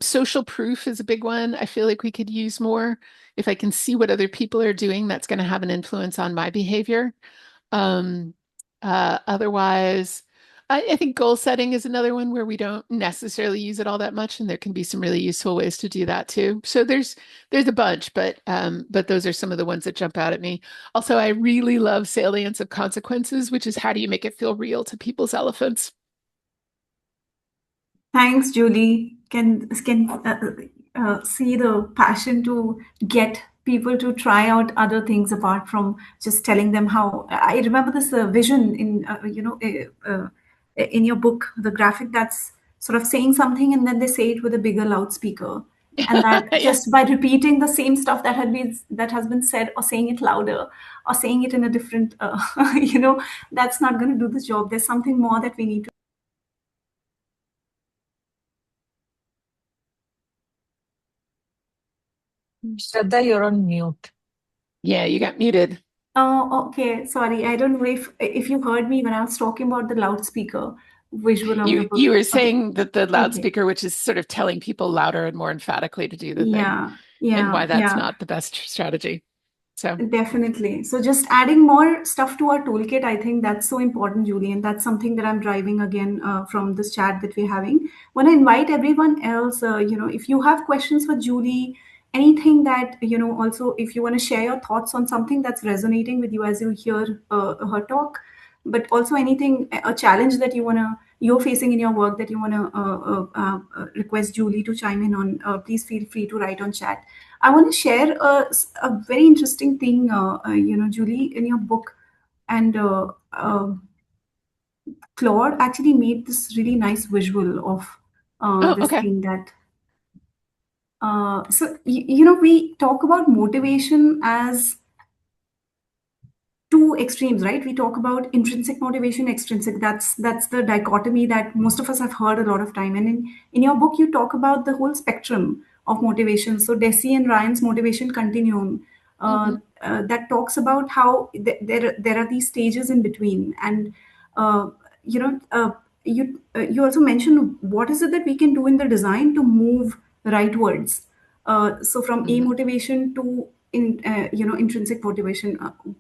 Social proof is a big one. I feel like we could use more. If I can see what other people are doing, that's going to have an influence on my behavior. Um, Otherwise, I think goal setting is another one where we don't necessarily use it all that much, and there can be some really useful ways to do that too. So there's a bunch, but those are some of the ones that jump out at me. Also, I really love salience of consequences, which is, how do you make it feel real to people's elephants? Thanks, Julie. Can see the passion to get people to try out other things apart from just telling them how. I remember this vision in in your book, the graphic that's sort of saying something and then they say it with a bigger loudspeaker. and that Yeah. just by repeating the same stuff that has been said, or saying it louder, or saying it in a different that's not going to do the job. There's something more that we need to. Shraddha, you're on mute. Yeah, you got muted. Oh, okay. Sorry. I don't know if you heard me when I was talking about the loudspeaker visual of the You book. were Okay. saying that the Okay. loudspeaker, which is sort of telling people louder and more emphatically to do the thing, Yeah. and why Yeah. that's Yeah. not the best strategy. So, Definitely. So just adding more stuff to our toolkit, I think that's so important, Julie, and that's something that I'm driving again from this chat that we're having. When I invite everyone else, if you have questions for Julie, anything that, also if you want to share your thoughts on something that's resonating with you as you hear her talk, but also anything, a challenge that you're facing in your work that you want to request Julie to chime in on, please feel free to write on chat. I want to share a very interesting thing, Julie, in your book. And Claude actually made this really nice visual of oh, this okay. thing that. We talk about motivation as two extremes, right? We talk about intrinsic motivation, extrinsic. That's the dichotomy that most of us have heard a lot of time. And in your book, you talk about the whole spectrum of motivation. So Desi and Ryan's motivation continuum, Hmm. that talks about how there are these stages in between. And uh, you know you also mentioned what is it that we can do in the design to move rightwards, so from a Hmm. motivation to intrinsic motivation.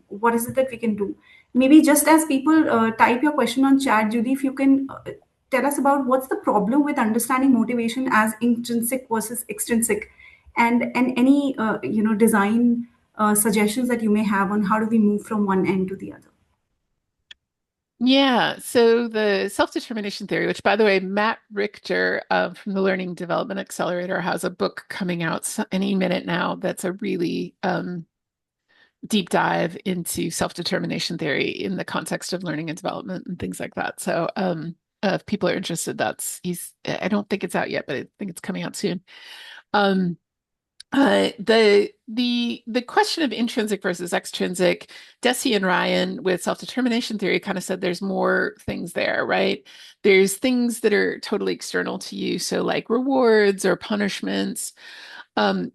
What is it that we can do? Maybe just as people type your question on chat, Judy, if you can tell us about what's the problem with understanding motivation as intrinsic versus extrinsic, and any design suggestions that you may have on how do we move from one end to the other. Yeah. So the self-determination theory, which by the way, Matt Richter from the Learning Development Accelerator has a book coming out any minute now that's a really deep dive into self-determination theory in the context of learning and development and things like that. So if people are interested, I don't think it's out yet, but I think it's coming out soon. Um, the question of intrinsic versus extrinsic, Deci and Ryan with self-determination theory kind of said there's more things there, right? There's things that are totally external to you, so like rewards or punishments. And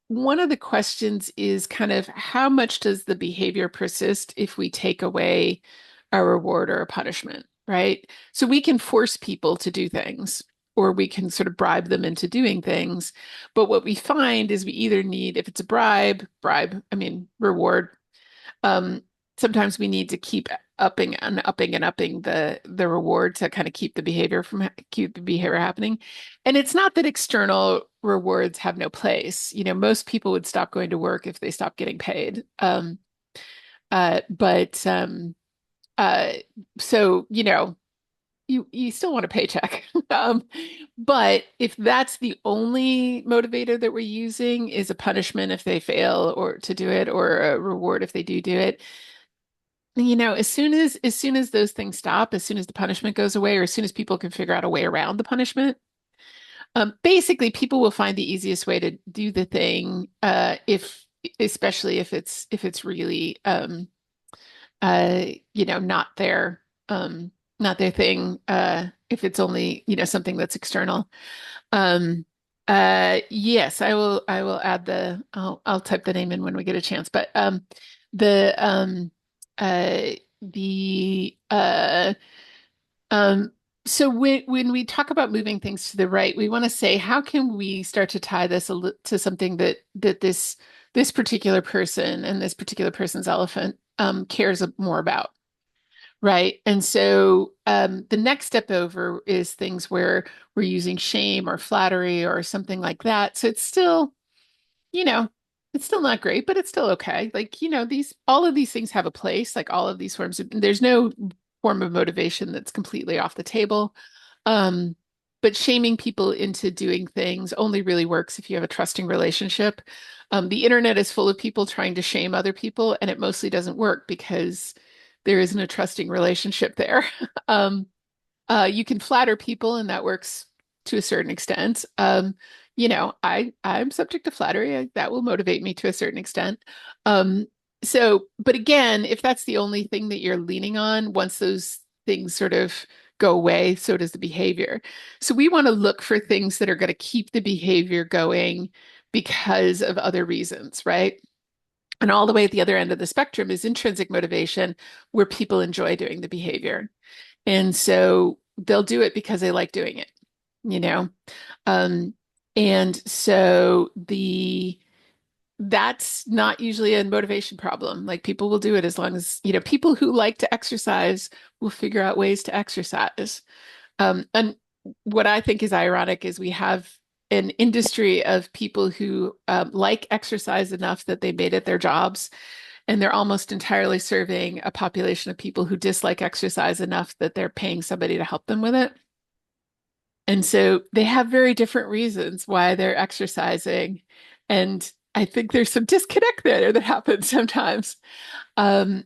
one of the questions is kind of how much does the behavior persist if we take away a reward or a punishment, right? So we can force people to do things, or we can sort of bribe them into doing things. But what we find is we either need, if it's a I mean, reward, um, sometimes we need to keep upping the reward to kind of keep the behavior happening. And it's not that external rewards have no place. Most people would stop going to work if they stopped getting paid. But uh, so you still want a paycheck. But if that's the only motivator that we're using is a punishment if they fail or to do it, or a reward if they do it, as soon as those things stop, as soon as the punishment goes away, or as soon as people can figure out a way around the punishment, basically people will find the easiest way to do the thing, if especially if it's really not their thing, if it's only, something that's external. Um, yes, I will add I'll type the name in when we get a chance. But the uh the um so when we talk about moving things to the right, we want to say, how can we start to tie this to something that this particular person and this particular person's elephant cares more about, right? And so the next step over is things where we're using shame or flattery or something like that. So you know, it's still not great, but it's still okay. Like, all of these things have a place, like all of these there's no form of motivation that's completely off the table. Um, but shaming people into doing things only really works if you have a trusting relationship. The internet is full of people trying to shame other people, and it mostly doesn't work because there isn't a trusting relationship there. You can flatter people, and that works to a certain extent. I'm subject to flattery. That will motivate me to a certain extent. But again, if that's the only thing that you're leaning on, once those things sort of go away, so does the behavior. So we want to look for things that are going to keep the behavior going because of other reasons, right? And all the way at the other end of the spectrum is intrinsic motivation, where people enjoy doing the behavior. And so they'll do it because they like doing it, you know? Um, and so that's not usually a motivation problem. Like people will do it as long as, people who like to exercise will figure out ways to exercise. And what I think is ironic is we have an industry of people who like exercise enough that they made it their jobs, and they're almost entirely serving a population of people who dislike exercise enough that they're paying somebody to help them with it. And so they have very different reasons why they're exercising. And I think there's some disconnect there that happens sometimes. Um,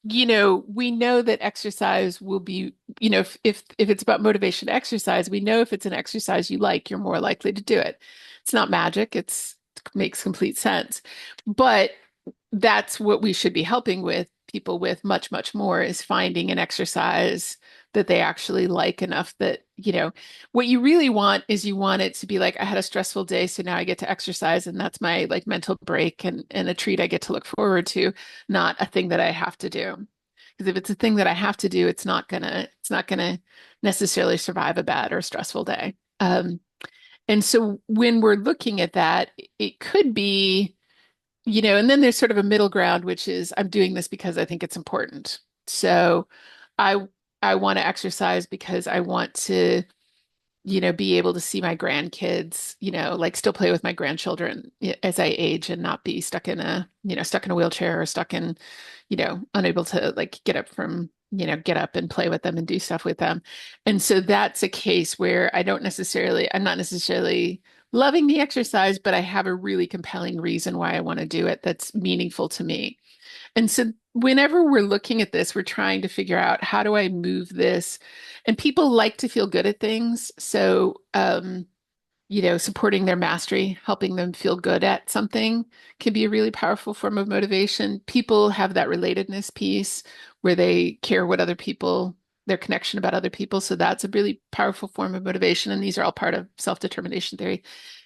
we know that exercise will be, if it's about motivation to exercise, we know if it's an exercise you like, you're more likely to do it. It's not magic, it makes complete sense. But that's what we should be helping with people with much, much more is finding an exercise that they actually like enough that, what you really want is you want it to be like, I had a stressful day, so now I get to exercise, and that's my like mental break and a treat I get to look forward to, not a thing that I have to do. Because if it's a thing that I have to do, it's not gonna necessarily survive a bad or stressful day. And so when we're looking at that, it could be, and then there's sort of a middle ground, which is I'm doing this because I think it's important. So I I want to exercise because I want to, be able to see my grandkids, like still play with my grandchildren as I age and not be stuck in a wheelchair or stuck in, unable to like get up and play with them and do stuff with them. And so that's a case where I'm not necessarily loving the exercise, but I have a really compelling reason why I want to do it that's meaningful to me. And so whenever we're looking at this, we're trying to figure out how do I move this? And people like to feel good at things. So, supporting their mastery, helping them feel good at something can be a really powerful form of motivation. People have that relatedness piece where they care what other people, their connection about other people. So that's a really powerful form of motivation. And these are all part of self-determination theory.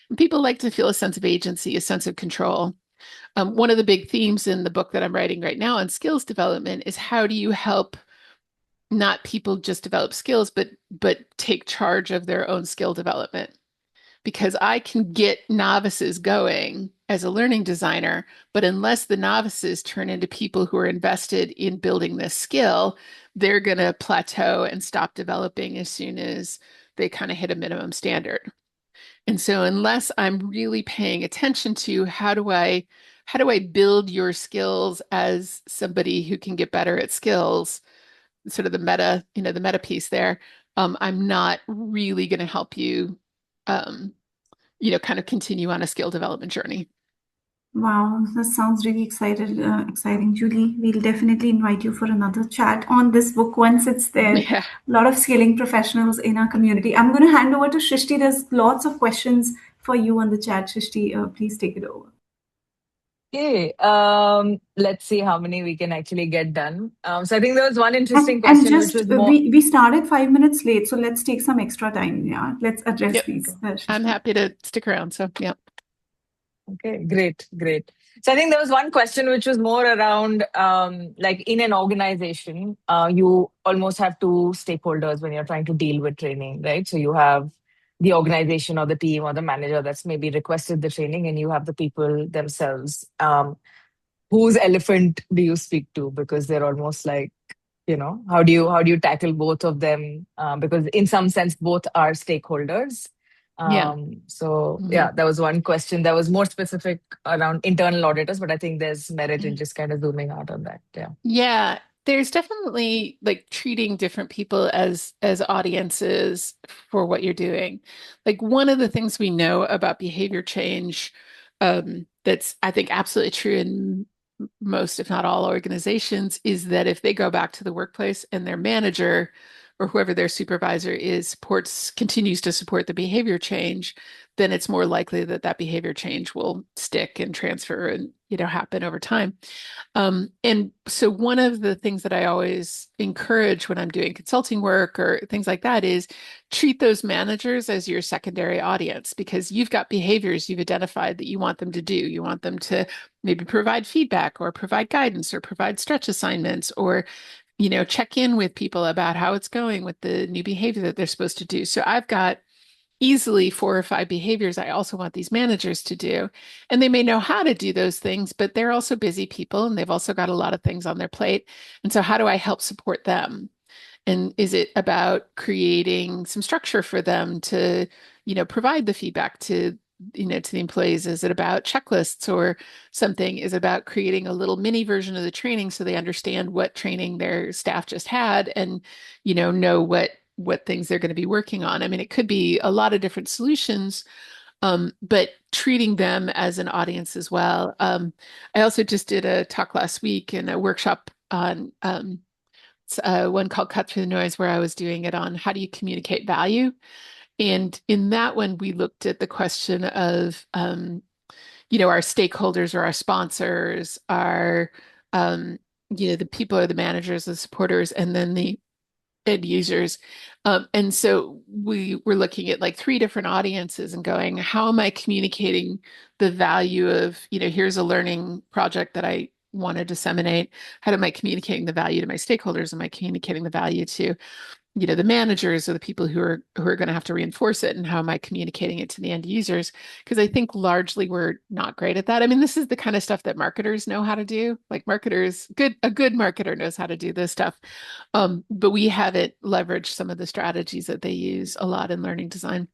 And people like to feel a sense of agency, a sense of control. One of the big themes in the book that I'm writing right now on skills development is how do you help not people just develop skills, but take charge of their own skill development? Because I can get novices going as a learning designer, but unless the novices turn into people who are invested in building this skill, they're going to plateau and stop developing as soon as they kind of hit a minimum standard. And so unless I'm really paying attention to how do I build your skills as somebody who can get better at skills, sort of the meta piece there, I'm not really going to help you um, kind of continue on a skill development journey. Wow, that sounds really exciting, Julie. We'll definitely invite you for another chat on this book once it's there. Yeah. A lot of scaling professionals in our community. I'm going to hand over to Shrishti. There's lots of questions for you on the chat. Shrishti, please take it over. Okay, let's see how many we can actually get done. So I think there was one interesting And question which just was more. we started 5 minutes late, so let's take some extra time. Yeah, let's address Yep. these, I'm Shrishti. happy to stick around. So, yeah. Okay, great, great. So I think there was one question which was more around like in an organization, you almost have two stakeholders when you're trying to deal with training, right? So you have the organization or the team or the manager that's maybe requested the training, and you have the people themselves. Whose elephant do you speak to? Because they're almost like, how do you tackle both of them? Because in some sense, both are stakeholders. Yeah. So Mhm. yeah, that was one question that was more specific around internal auditors, but I think there's merit in just kind of zooming out on that. Yeah. Yeah, there's definitely like treating different people as audiences for what you're doing. Like one of the things we know about behavior change, that's I think absolutely true in most, if not all, organizations, is that if they go back to the workplace and their manager or whoever their supervisor is continues to support the behavior change, then it's more likely that that behavior change will stick and transfer and, happen over time. And so one of the things that I always encourage when I'm doing consulting work or things like that is treat those managers as your secondary audience because you've got behaviors you've identified that you want them to do. You want them to maybe provide feedback or provide guidance or provide stretch assignments or, check in with people about how it's going with the new behavior that they're supposed to do. So I've got easily 4 or 5 behaviors I also want these managers to do. And they may know how to do those things, but they're also busy people and they've also got a lot of things on their plate. And so, how do I help support them? And is it about creating some structure for them to, provide the feedback to the employees? Is it about checklists or something? Is it about creating a little mini version of the training so they understand what training their staff just had and, know what things they're going to be working on? I mean, it could be a lot of different solutions, but treating them as an audience as well. I also just did a talk last week in a workshop on one called Cut Through the Noise, where I was doing it on how do you communicate value. And in that one, we looked at the question of, our stakeholders or our sponsors, our, the people or the managers, the supporters, and then the end users. And so we were looking at like 3 different audiences and going, how am I communicating the value of, here's a learning project that I want to disseminate. How am I communicating the value to my stakeholders? Am I communicating the value to, the managers or the people who are going to have to reinforce it, and how am I communicating it to the end users? Because I think largely we're not great at that. I mean, this is the kind of stuff that marketers know how to do. Like marketers, a good marketer knows how to do this stuff. But we haven't leveraged some of the strategies that they use a lot in learning design.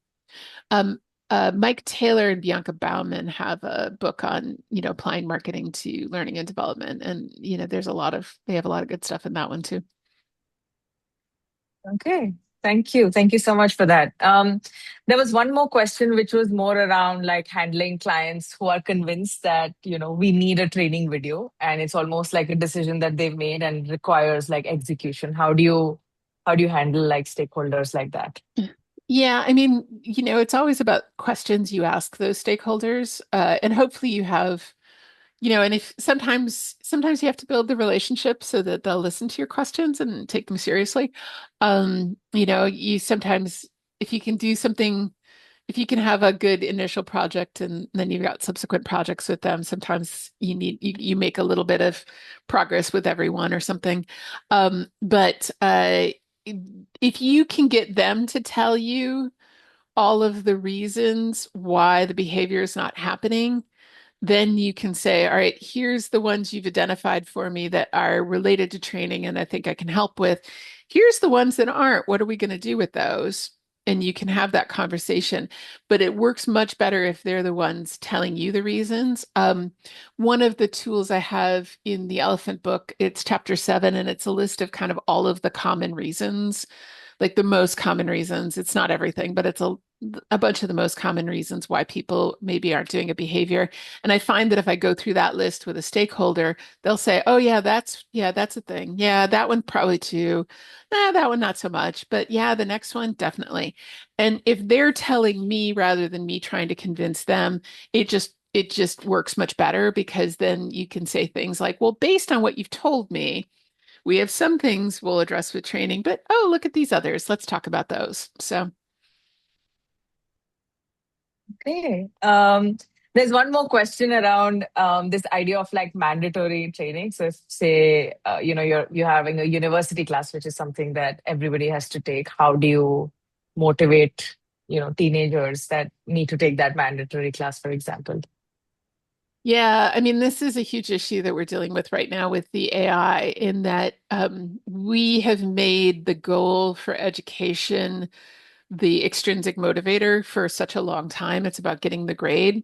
Um, Mike Taylor and Bianca Bauman have a book on, applying marketing to learning and development. And, they have a lot of good stuff in that one too. Okay. Thank you. Thank you so much for that. There was one more question, which was more around like handling clients who are convinced that, we need a training video and it's almost like a decision that they've made and requires like execution. How do you handle like stakeholders like that? Yeah, I mean, it's always about questions you ask those stakeholders, and hopefully you have, and if sometimes you have to build the relationship so that they'll listen to your questions and take them seriously. You sometimes, if you can do something, if you can have a good initial project and then you've got subsequent projects with them, sometimes you make a little bit of progress with everyone or something. But if you can get them to tell you all of the reasons why the behavior is not happening, then you can say, all right, here's the ones you've identified for me that are related to training and I think I can help with. Here's the ones that aren't. What are we going to do with those? And you can have that conversation. But it works much better if they're the ones telling you the reasons. One of the tools I have in the Elephant book, it's chapter 7, and it's a list of kind of all of the common reasons, like the most common reasons. It's not everything, but it's a bunch of the most common reasons why people maybe aren't doing a behavior. And I find that if I go through that list with a stakeholder, they'll say, "Oh yeah, that's a thing. Yeah, that one probably too. Nah, that one not so much. But yeah, the next one definitely." And if they're telling me rather than me trying to convince them, it just works much better because then you can say things like, "Well, based on what you've told me, we have some things we'll address with training, but oh, look at these others. Let's talk about those." So, Okay. There's one more question around this idea of like mandatory training. So, if say you're having a university class, which is something that everybody has to take, how do you motivate teenagers that need to take that mandatory class, for example? yeah, I mean, this is a huge issue that we're dealing with right now with the AI, in that we have made the goal for education the extrinsic motivator for such a long time. It's about getting the grade.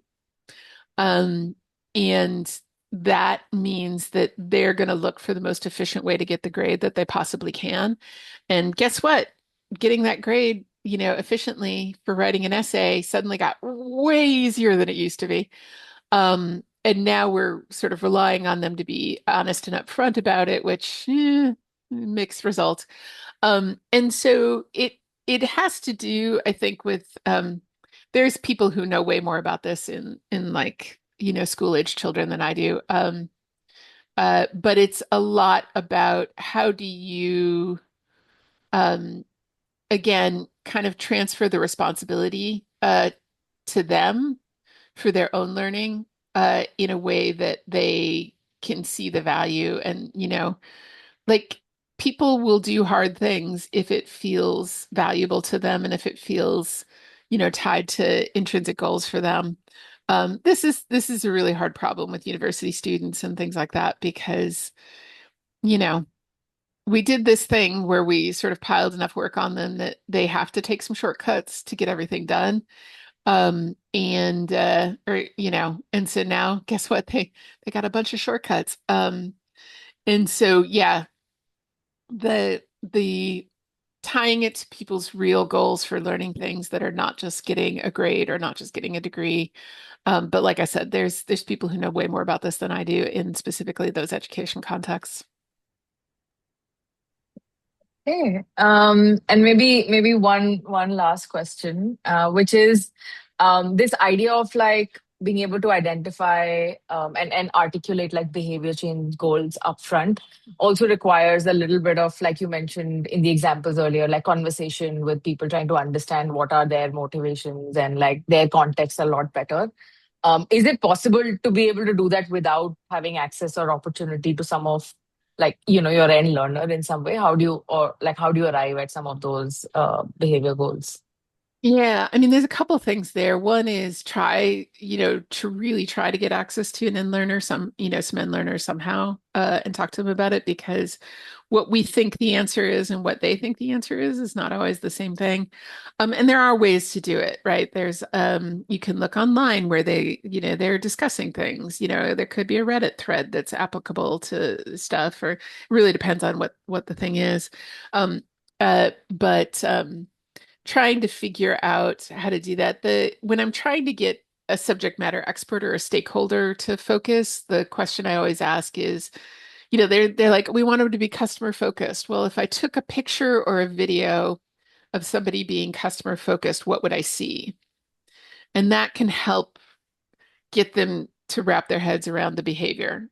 Um, and that means that they're going to look for the most efficient way to get the grade that they possibly can. And guess what? Getting that grade, efficiently for writing an essay suddenly got way easier than it used to be. And now we're sort of relying on them to be honest and upfront about it, which mixed results. And so it has to do, I think, with there's people who know way more about this in like, school age children than I do. But it's a lot about how do you um, again kind of transfer the responsibility to them for their own learning in a way that they can see the value and like people will do hard things if it feels valuable to them and if it feels, tied to intrinsic goals for them. This is a really hard problem with university students and things like that because, you know, we did this thing where we sort of piled enough work on them that they have to take some shortcuts to get everything done. And or and so now guess what? They got a bunch of shortcuts. And so yeah, the tying it to people's real goals for learning things that are not just getting a grade or not just getting a degree. But like I said, there's people who know way more about this than I do in specifically those education contexts. Okay. And maybe one last question, which is this idea of like being able to identify and articulate like behavior change goals upfront also requires a little bit of, like you mentioned in the examples earlier, like conversation with people trying to understand what are their motivations and like their context a lot better. Is it possible to be able to do that without having access or opportunity to some of like your end learner in some way? How do you, or like how do you arrive at some of those behavior goals? Yeah, I mean, there's a couple things there. One is try, to really try to get access to an end learner, some end learners somehow, and talk to them about it because what we think the answer is and what they think the answer is not always the same thing. And there are ways to do it, right? There's, you can look online where they're discussing things. There could be a Reddit thread that's applicable to stuff, or it really depends on what the thing is. But trying to figure out how to do that. When I'm trying to get a subject matter expert or a stakeholder to focus, the question I always ask is, they're like, we want them to be customer focused. Well, if I took a picture or a video of somebody being customer focused, what would I see? And that can help get them to wrap their heads around the behavior.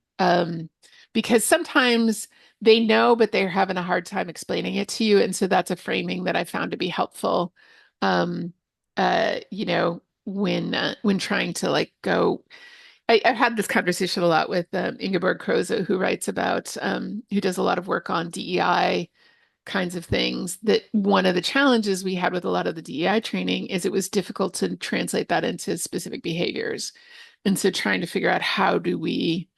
Because sometimes they know, but they're having a hard time explaining it to you. And so that's a framing that I found to be helpful. Um, when trying to like go, I've had this conversation a lot with Ingeborg Krause, who writes about, who does a lot of work on DEI kinds of things. That one of the challenges we had with a lot of the DEI training is it was difficult to translate that into specific behaviors. And so trying to figure out how do we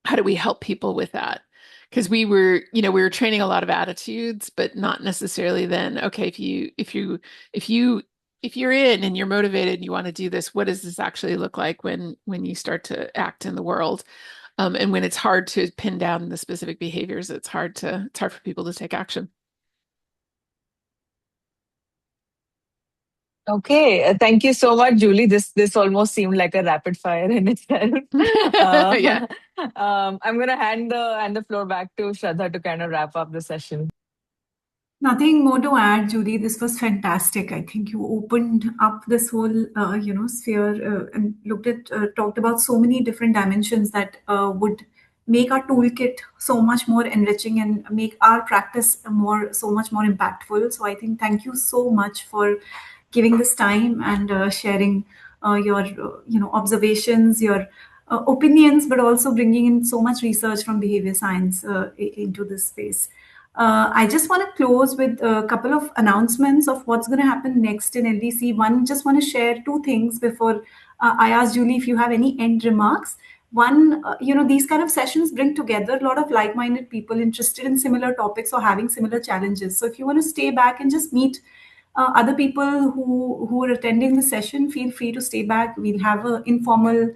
help people with that? Because we were training a lot of attitudes, but not necessarily then, okay, if you're in and you're motivated and you want to do this, what does this actually look like when you start to act in the world? And when it's hard to pin down the specific behaviors, it's hard for people to take action. Okay, thank you so much, Julie. This almost seemed like a rapid fire in itself. Yeah. uh, I'm gonna hand the floor back to Shraddha to kind of wrap up the session. Nothing more to add, Judy. This was fantastic. I think you opened up this whole, sphere and talked about so many different dimensions that would make our toolkit so much more enriching and make our practice so much more impactful. So I think thank you so much for giving this time and sharing your, observations, your opinions, but also bringing in so much research from behavior science into this space. I just want to close with a couple of announcements of what's going to happen next in LDC. One, just want to share two things before I ask Julie if you have any end remarks. One, these kind of sessions bring together a lot of like-minded people interested in similar topics or having similar challenges. So if you want to stay back and just meet other people who are attending the session, feel free to stay back. We'll have an informal,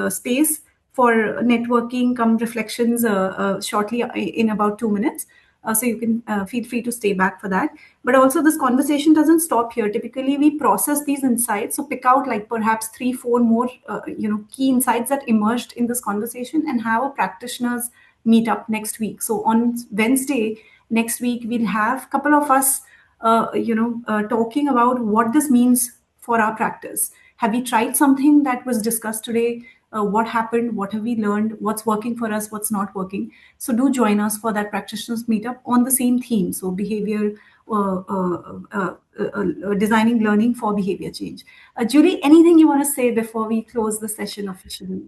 space for networking, come reflections shortly in about 2 minutes. So you can feel free to stay back for that. But also, this conversation doesn't stop here. Typically, we process these insights, so pick out like perhaps 3, 4 more, key insights that emerged in this conversation, and have a practitioners meetup next week. So on Wednesday next week, we'll have a couple of us, talking about what this means for our practice. Have we tried something that was discussed today? What happened? What have we learned? What's working for us? What's not working? So do join us for that practitioners meetup on the same theme. So behavior, designing learning for behavior change. Julie, anything you want to say before we close the session officially?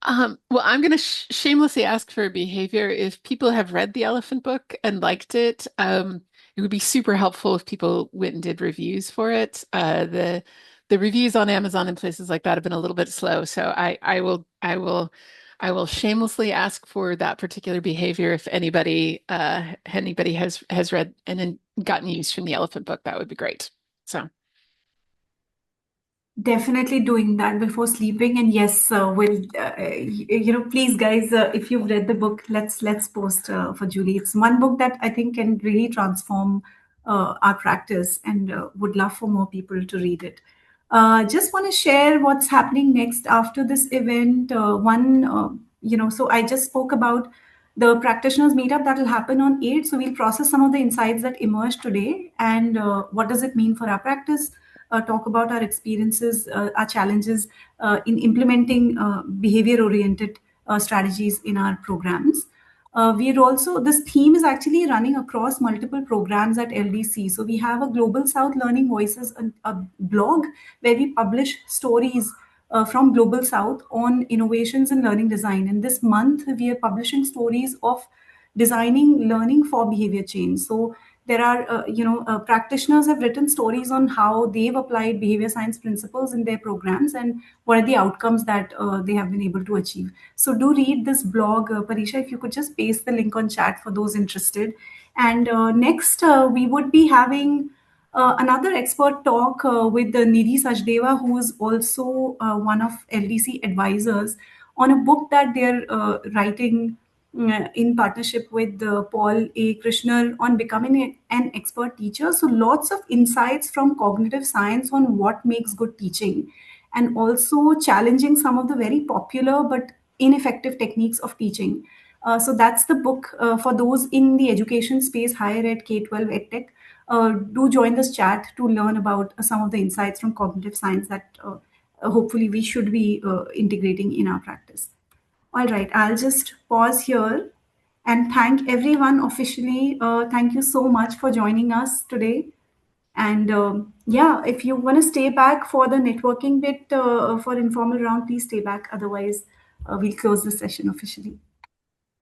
Well, I'm going to shamelessly ask for behavior. If people have read the Elephant Book and liked it, it would be super helpful if people went and did reviews for it. The reviews on Amazon and places like that have been a little bit slow, so I will shamelessly ask for that particular behavior. If anybody has read and then gotten use from the Elephant Book, that would be great. So. Definitely doing that before sleeping. And yes, please, guys, if you've read the book, let's post for Julie. It's one book that I think can really transform our practice, and would love for more people to read it. Just want to share what's happening next after this event. So I just spoke about the practitioners meetup that will happen on 8th. So we'll process some of the insights that emerged today, and what does it mean for our practice, talk about our experiences, our challenges in implementing behavior oriented strategies in our programs. This theme is actually running across multiple programs at LDC. So we have a Global South Learning Voices, a blog where we publish stories from Global South on innovations in learning design. And this month, we are publishing stories of designing learning for behavior change. So there are, practitioners have written stories on how they've applied behavior science principles in their programs and what are the outcomes that they have been able to achieve. So do read this blog, Parisha, if you could just paste the link on chat for those interested. And next, we would be having another expert talk with Nidhi Sachdeva, who is also one of LDC advisors, on a book that they're writing in partnership with Paul A. Krishner on becoming an expert teacher. So lots of insights from cognitive science on what makes good teaching, and also challenging some of the very popular but ineffective techniques of teaching. So that's the book for those in the education space, higher ed, K-12, edtech. Do join this chat to learn about some of the insights from cognitive science that hopefully we should be integrating in our practice. All right, I'll just pause here and thank everyone officially. Thank you so much for joining us today. And yeah, if you want to stay back for the networking bit for informal round, please stay back. Otherwise, we'll close the session officially.